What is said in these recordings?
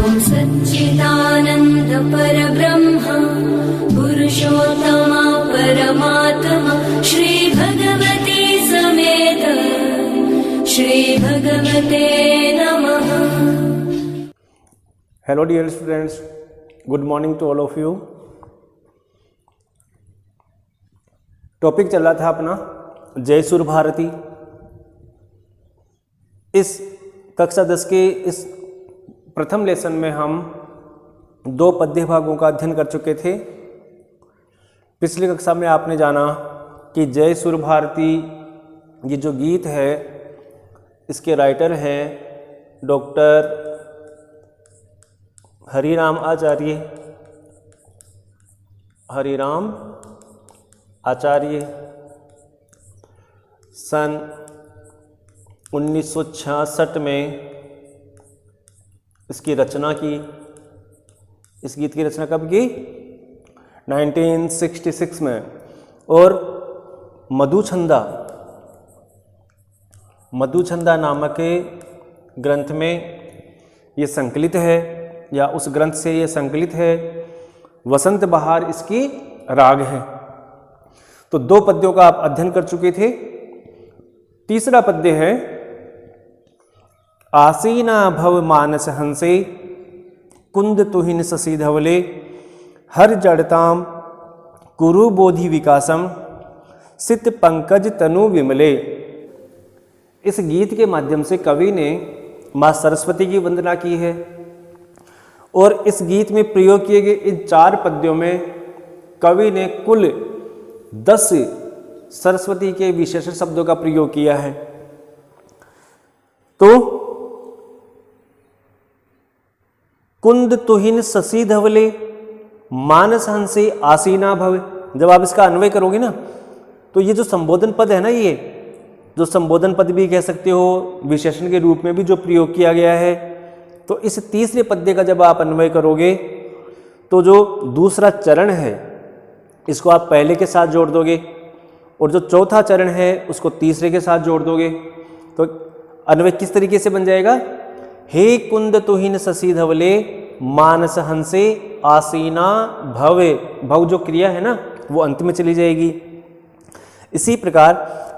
ॐ सच्चिदानन्द परब्रह्म पुरुषोत्तम परमात्मा श्री भगवते समेत श्री भगवते नमः। Hello dear students, good morning to all of you. Topic चल रहा था अपना जय सुर भारती। इस कक्षा 10 के इस प्रथम लेसन में हम 2 पद्य भागों का अध्ययन कर चुके थे। पिछली कक्षा में आपने जाना कि जय सुर भारती ये जो गीत है इसके राइटर हैं डॉक्टर हरिराम आचार्य सन 1966 में इसकी रचना की। इस गीत की रचना कब की? 1966 में। और मधुछंदा नामक ग्रंथ में ये संकलित है, या उस ग्रंथ से ये संकलित है। वसंत बहार इसकी राग है। तो 2 पद्यों का आप अध्ययन कर चुके थे। तीसरा पद्य है आसीना भव मानस हंसे कुंद तुहिन ससी धवले हर जड़ताम कुरु बोधि विकासम सित पंकज तनु विमले। इस गीत के माध्यम से कवि ने माँ सरस्वती की वंदना की है। और इस गीत में प्रयोग किए गए इन 4 पद्यों में कवि ने कुल 10 सरस्वती के विशेषण शब्दों का प्रयोग किया है। तो कुंद तुहिन ससी धवले मानस हंसे आसीना भवे, जब आप इसका अन्वय करोगे ना तो ये जो संबोधन पद है ना, ये जो संबोधन पद भी कह सकते हो, विशेषण के रूप में भी जो प्रयोग किया गया है, तो इस तीसरे पद्य का जब आप अन्वय करोगे तो जो दूसरा चरण है इसको आप पहले के साथ जोड़ दोगे, और जो चौथा चरण है उसको तीसरे के साथ जोड़ दोगे। तो अन्वय किस तरीके से बन जाएगा? हे कुंद तुहिन ससी धवले मानस हंसे आसीना भवे। भव जो क्रिया है ना वो अंत में चली जाएगी। इसी प्रकार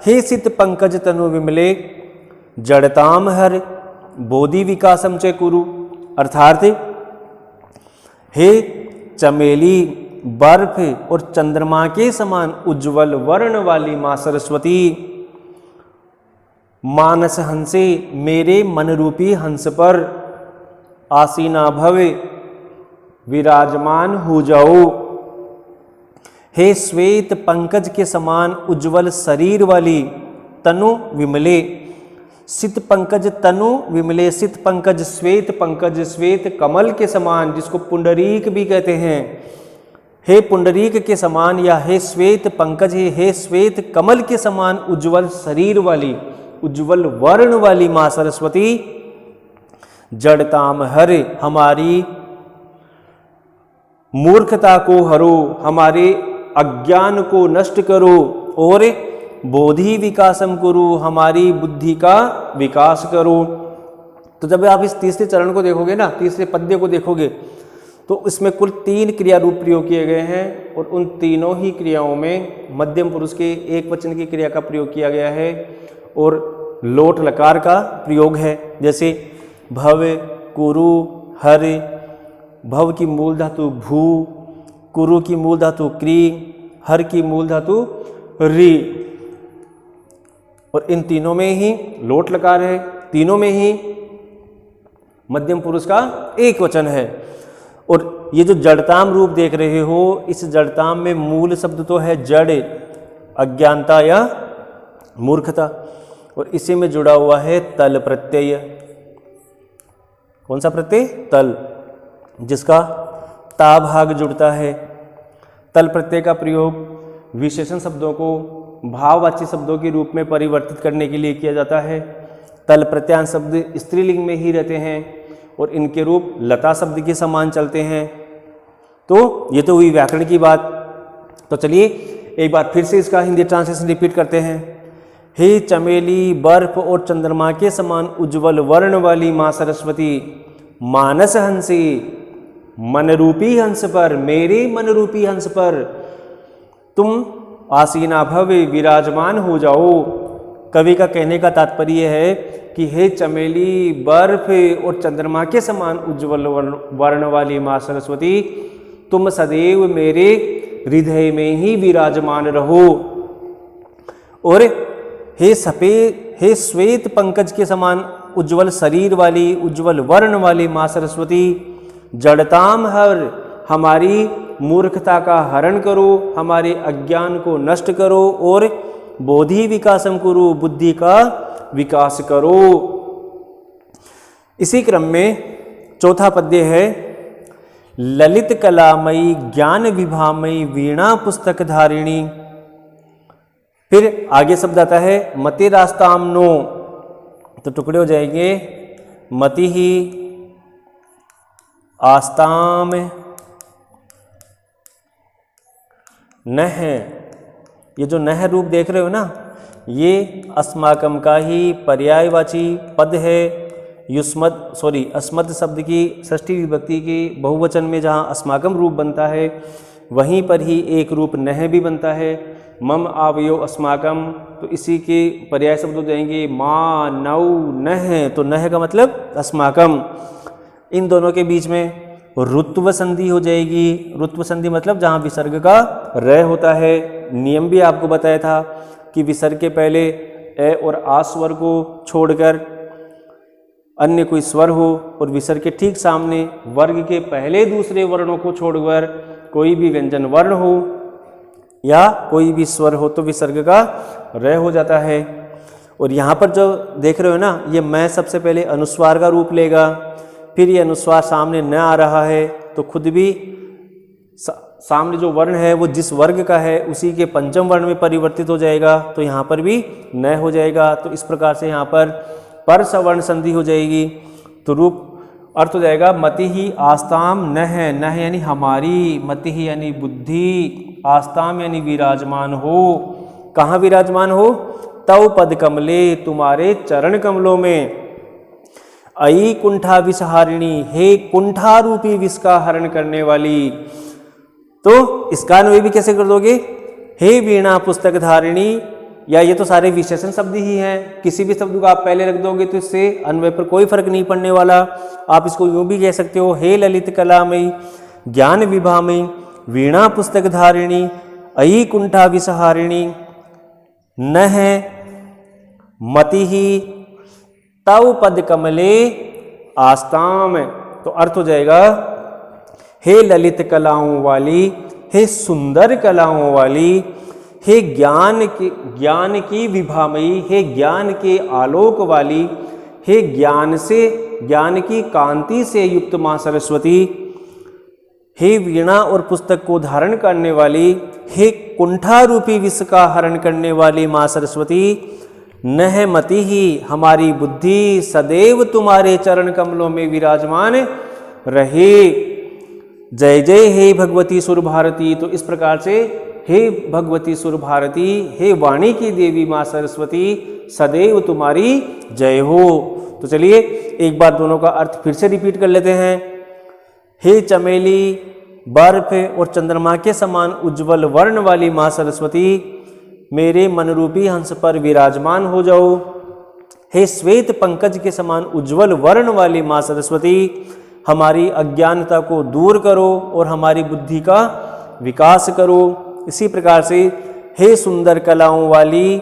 हे सित पंकज तनु विमले जड़ताम हर बोधि विकासम च कुरु, अर्थात हे चमेली बर्फ और चंद्रमा के समान उज्जवल वर्ण वाली मां सरस्वती, मानस हंसे मेरे मन रूपी हंस पर आसीना भवे विराजमान हो जाओ। हे श्वेत पंकज के समान उज्जवल शरीर वाली तनु विमले, सित पंकज तनु विमले, सित पंकज श्वेत कमल के समान, जिसको पुंडरीक भी कहते हैं। हे पुंडरीक के समान या हे श्वेत पंकज, हे श्वेत कमल के समान उज्जवल शरीर वाली, उज्जवल वर्ण वाली मां सरस्वती, जड़ताम हर हमारी मूर्खता को हरो, हमारे अज्ञान को नष्ट करो, और बोधि विकासम करो, हमारी बुद्धि का विकास करो। तो जब आप इस तीसरे चरण को देखोगे ना, तीसरे पद्य को देखोगे, तो इसमें कुल 3 क्रिया रूप प्रयोग किए गए हैं, और उन तीनों ही क्रियाओं में मध्यम पुरुष के एक वचन की क्रिया का प्रयोग किया गया है और लोट लकार का प्रयोग है। जैसे भव कुरु हर, भव की मूल धातु भू, कुरु की मूल धातु क्री, हर की मूल धातु री, और इन तीनों में ही लोट लकार है, तीनों में ही मध्यम पुरुष का एक वचन है। और ये जो जड़ताम रूप देख रहे हो, इस जड़ताम में मूल शब्द तो है जड़, अज्ञानता या मूर्खता, और इसी में जुड़ा हुआ है तल प्रत्यय। कौन सा प्रत्यय? तल, जिसका ता भाग जुड़ता है। तल प्रत्यय का प्रयोग विशेषण शब्दों को भाववाची शब्दों के रूप में परिवर्तित करने के लिए किया जाता है। तल प्रत्यांश शब्द स्त्रीलिंग में ही रहते हैं और इनके रूप लता शब्द के समान चलते हैं। तो ये तो हुई व्याकरण की बात। तो चलिए एक बार फिर से इसका हिंदी ट्रांसलेशन रिपीट करते हैं। हे चमेली बर्फ और चंद्रमा के समान उज्जवल वर्ण वाली माँ सरस्वती, मानस हंसी, मन रूपी हंस पर, मेरे मन रूपी हंस पर तुम आसीना भव, विराजमान हो जाओ। कवि का कहने का तात्पर्य है कि हे चमेली, बर्फ और चंद्रमा के समान उज्ज्वल वर्ण वाली माँ सरस्वती, तुम सदैव मेरे हृदय में ही विराजमान रहो। और हे सफेद, हे श्वेत पंकज के समान उज्ज्वल शरीर वाली, उज्ज्वल वर्ण वाली माँ सरस्वती, जड़ताम हर, हमारी मूर्खता का हरण करो, हमारे अज्ञान को नष्ट करो, और बोधि विकासम करो, बुद्धि का विकास करो। इसी क्रम में चौथा पद्य है, ललित कलामयी ज्ञान विभामयी वीणा पुस्तक धारिणी। फिर आगे शब्द आता है मति रास्तामनो, तो टुकड़े हो जाएंगे मति ही आस्ताम नह। ये जो नह रूप देख रहे हो ना, ये अस्माकम का ही पर्यायवाची पद है। अस्मद शब्द की षष्ठी विभक्ति की बहुवचन में जहाँ अस्माकम रूप बनता है, वहीं पर ही एक रूप नह भी बनता है। मम आवयो अस्माकम, तो इसी के पर्याय शब्द हो जाएंगे मा, नौ, नह। तो नह का मतलब अस्माकम। इन दोनों के बीच में रुत्व संधि हो जाएगी। रुत्व संधि मतलब जहाँ विसर्ग का र होता है। नियम भी आपको बताया था कि विसर्ग के पहले ए और आ स्वर को छोड़कर अन्य कोई स्वर हो, और विसर्ग के ठीक सामने वर्ग के पहले दूसरे वर्णों को छोड़कर कोई भी व्यंजन वर्ण हो या कोई भी स्वर हो तो विसर्ग का र हो जाता है। और यहाँ पर जो देख रहे हो ना, ये मैं सबसे पहले अनुस्वार का रूप लेगा, फिर ये अनुस्वार सामने न आ रहा है तो खुद भी सामने जो वर्ण है वो जिस वर्ग का है उसी के पंचम वर्ण में परिवर्तित हो जाएगा, तो यहाँ पर भी न हो जाएगा। तो इस प्रकार से यहाँ पर सवर्ण संधि हो जाएगी। तो रूप अर्थ हो जाएगा मति ही आस्ताम नह। नह यानी हमारी, मति ही यानी बुद्धि, आस्ताम यानी विराजमान हो। कहाँ विराजमान हो? तव पद कमले, तुम्हारे चरण कमलों में। अई कुंठा विषहारिणी, हे कुंठा रूपी विष का हरण करने वाली। तो इसका अन्वय भी कैसे कर दोगे? हे वीणा पुस्तक धारिणी, या ये तो सारे विशेषण शब्द ही हैं, किसी भी शब्द को आप पहले रख दोगे तो इससे अन्वय पर कोई फर्क नहीं पड़ने वाला। आप इसको यूं भी कह सकते हो, हे ललित कलामयी ज्ञान विभामयी वीणा पुस्तक धारिणी अयि कुंठा विषहारिणी नह मति ही तव पद कमले आस्ताम। तो अर्थ हो जाएगा, हे ललित कलाओं वाली, हे सुंदर कलाओं वाली, हे ज्ञान की विभामयी, हे ज्ञान के आलोक वाली, हे ज्ञान की कांति से युक्त माँ सरस्वती, हे वीणा और पुस्तक को धारण करने वाली, हे कुंठा रूपी विष का हरण करने वाली माँ सरस्वती, नह मति ही हमारी बुद्धि सदैव तुम्हारे चरण कमलों में विराजमान रहे। जय जय हे भगवती सुर भारती। तो इस प्रकार से हे भगवती सुर भारती, हे वाणी की देवी माँ सरस्वती, सदैव तुम्हारी जय हो। तो चलिए एक बार दोनों का अर्थ फिर से रिपीट कर लेते हैं। हे चमेली, बर्फ और चंद्रमा के समान उज्जवल वर्ण वाली माँ सरस्वती, मेरे मनरूपी हंस पर विराजमान हो जाओ। हे श्वेत पंकज के समान उज्जवल वर्ण वाली माँ सरस्वती, हमारी अज्ञानता को दूर करो और हमारी बुद्धि का विकास करो। इसी प्रकार से हे सुंदर कलाओं वाली,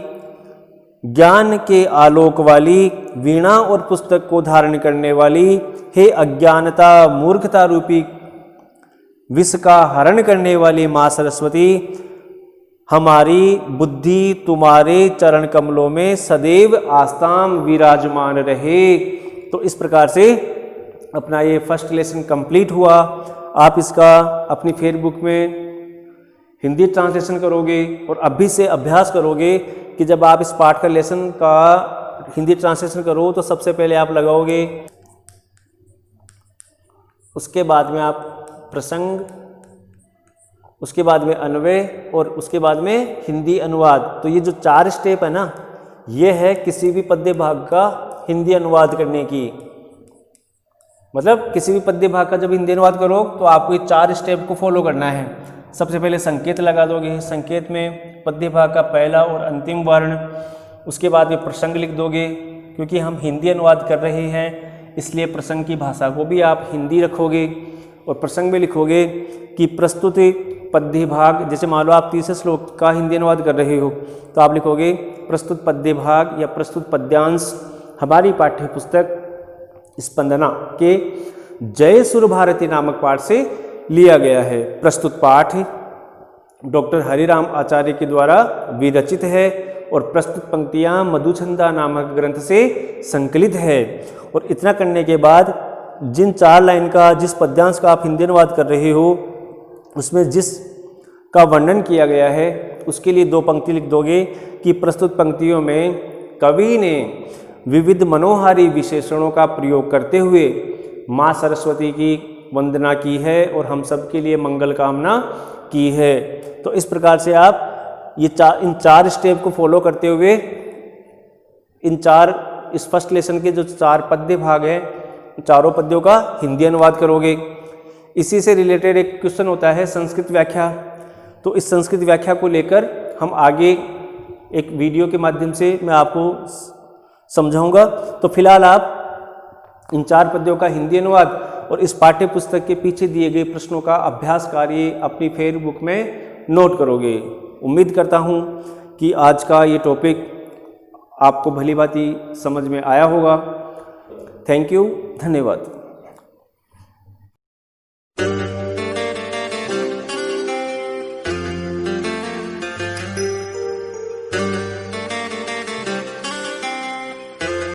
ज्ञान के आलोक वाली, वीणा और पुस्तक को धारण करने वाली, हे अज्ञानता मूर्खता रूपी विष का हरण करने वाली माँ सरस्वती, हमारी बुद्धि तुम्हारे चरण कमलों में सदैव आस्ताम विराजमान रहे। तो इस प्रकार से अपना ये फर्स्ट लेसन कंप्लीट हुआ। आप इसका अपनी फेसबुक में हिंदी ट्रांसलेशन करोगे और अभी से अभ्यास करोगे कि जब आप इस पाठ का लेसन का हिंदी ट्रांसलेशन करो तो सबसे पहले आप लगाओगे, उसके बाद में आप प्रसंग, उसके बाद में अन्वय और उसके बाद में हिंदी अनुवाद। तो ये जो 4 स्टेप है ना, ये है किसी भी पद्य भाग का हिंदी अनुवाद करने की। मतलब किसी भी पद्य भाग का जब हिंदी अनुवाद करो तो आपको ये 4 स्टेप को फॉलो करना है। सबसे पहले संकेत लगा दोगे, संकेत में पद्य भाग का पहला और अंतिम वर्ण, उसके बाद में प्रसंग लिख दोगे। क्योंकि हम हिंदी अनुवाद कर रहे हैं इसलिए प्रसंग की भाषा को भी आप हिंदी रखोगे और प्रसंग में लिखोगे कि प्रस्तुत पद्य भाग, जैसे मान लो आप 30 श्लोक का हिंदी अनुवाद कर रहे हो तो आप लिखोगे प्रस्तुत पद्य भाग या प्रस्तुत पद्यांश हमारी पाठ्य पुस्तक स्पंदना के जय सुर भारती नामक पाठ से लिया गया है। प्रस्तुत पाठ डॉक्टर हरिराम आचार्य के द्वारा विरचित है और प्रस्तुत पंक्तियां मधुछंदा नामक ग्रंथ से संकलित है। और इतना करने के बाद जिन 4 लाइन का, जिस पद्यांश का आप हिंदी अनुवाद कर रहे हो उसमें जिस का वर्णन किया गया है उसके लिए 2 पंक्ति लिख दोगे कि प्रस्तुत पंक्तियों में कवि ने विविध मनोहारी विशेषणों का प्रयोग करते हुए माँ सरस्वती की वंदना की है और हम सब के लिए मंगल कामना की है। तो इस प्रकार से आप इन 4 स्टेप को फॉलो करते हुए इस फर्स्ट लेसन के जो 4 पद्य भाग हैं, चारों पद्यों का हिंदी अनुवाद करोगे। इसी से रिलेटेड एक क्वेश्चन होता है संस्कृत व्याख्या। तो इस संस्कृत व्याख्या को लेकर हम आगे एक वीडियो के माध्यम से मैं आपको समझाऊंगा। तो फिलहाल आप इन 4 पद्यों का हिंदी अनुवाद और इस पाठ्य पुस्तक के पीछे दिए गए प्रश्नों का अभ्यास कार्य अपनी फेसबुक में नोट करोगे। उम्मीद करता हूं कि आज का ये टॉपिक आपको भली भांति समझ में आया होगा। थैंक यू, धन्यवाद।